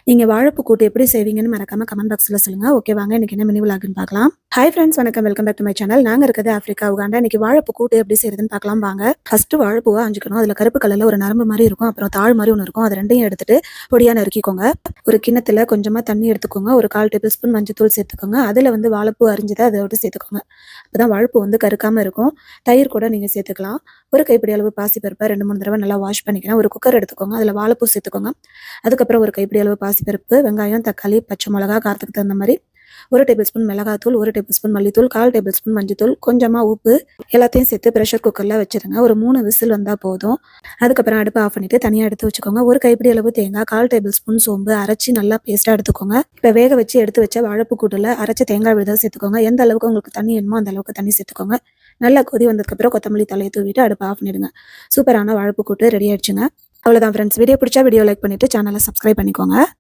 நீங்க வாழைப்பூ கூட்டு எப்படி செய்வீங்கன்னு மறக்காம கமெண்ட் பாக்ஸ்ல சொல்லுங்க. ஓகே வாங்க இன்னைக்கு என்ன மினி விலாக்னு பார்க்கலாம். ஹாய் ஃப்ரெண்ட்ஸ், வணக்கம், welcome back to my channel. நாங்க இருக்கிறது ஆப்பிரிக்கா, உகாண்டா. இன்னைக்கு வாழைப்பூ கூட்டு எப்படி செய்யறதுன்னு பார்க்கலாம் வாங்க. ஃபர்ஸ்ட் வாழைப்பூவை அஞ்சுக்கணும். அதுல கருப்பு கலர்ல ஒரு நரம்பு மாதிரி இருக்கும், அப்புறம் தாழ் மாதிரி ஒன்று இருக்கும். அது ரெண்டையும் எடுத்துட்டு பொடியா நறுக்கிக்கோங்க. ஒரு கிண்ணத்துல கொஞ்சமா தண்ணி எடுத்துக்கோங்க. ஒரு 1/4 டேபிள் ஸ்பூன் மஞ்சத்தூள் சேர்த்துக்கோங்க. அதுல வாழைப்பூ அரிஞ்சதை அதோட சேர்த்துக்கோங்க. அப்பதான் வாழைப்பூ கருக்காம இருக்கும். தயிர் கூட நீங்க சேர்த்துக்கலாம். ஒரு கைப்பிடி அளவு பாசிப்பருப்பை 2-3 தடவை நல்லா வாஷ் பண்ணிக்கலாம். ஒரு குக்கர் எடுத்துக்கோங்க. அதுல வாழைப்பூ சேர்த்துக்கோங்க. அதுக்கப்புறம் ஒரு கைப்பிடி அளவு பாசிப்பருப்பு, வெங்காயம், தக்காளி, பச்சை மிளகா, காரத்துக்கு தகுந்த மாதிரி 1 டேபிள் ஸ்பூன் மிளகாத்தூள், 1 டேபிள் ஸ்பூன் மல்லித்தூள், 1/4 டேபிள் ஸ்பூன் மஞ்சத்தூள், கொஞ்சமா உப்பு எல்லாத்தையும் சேர்த்து ப்ரெஷர் குக்கர்ல வச்சிருங்க. ஒரு 3 விசில் வந்தா போதும். அதுக்கப்புறம் அடுப்பை ஆஃப் பண்ணிட்டு தனியா எடுத்து வச்சுக்கோங்க. ஒரு கைப்பிடி அளவு தேங்காய், 1/4 டேபிள் ஸ்பூன் சோம்பு அரைச்சி நல்லா பேஸ்டா எடுத்துக்கோங்க. இப்போ வேக வச்சு எடுத்து வச்ச வாழைப்பூ கூட்டுல அரைச்ச தேங்காய் விழுத சேர்த்துக்கோங்க. எந்த அளவுக்கு உங்களுக்கு தண்ணி வேணுமோ அந்த அளவுக்கு தண்ணி சேர்த்துக்கோங்க. நல்லா கொதி வந்ததுக்கப்புறம் கொத்தமல்லி தலையை தூவிட்டு அடுப்பை ஆஃப் பண்ணிடுங்க. சூப்பரான வாழைப்பூ கூட்டு ரெடி ஆயிடுச்சுங்க. அவ்வளோதான் ஃப்ரெண்ட்ஸ். வீடியோ பிடிச்சா வீடியோ லைக் பண்ணிட்டு சேனலை சப்ஸ்கிரைப் பண்ணிக்கோங்க.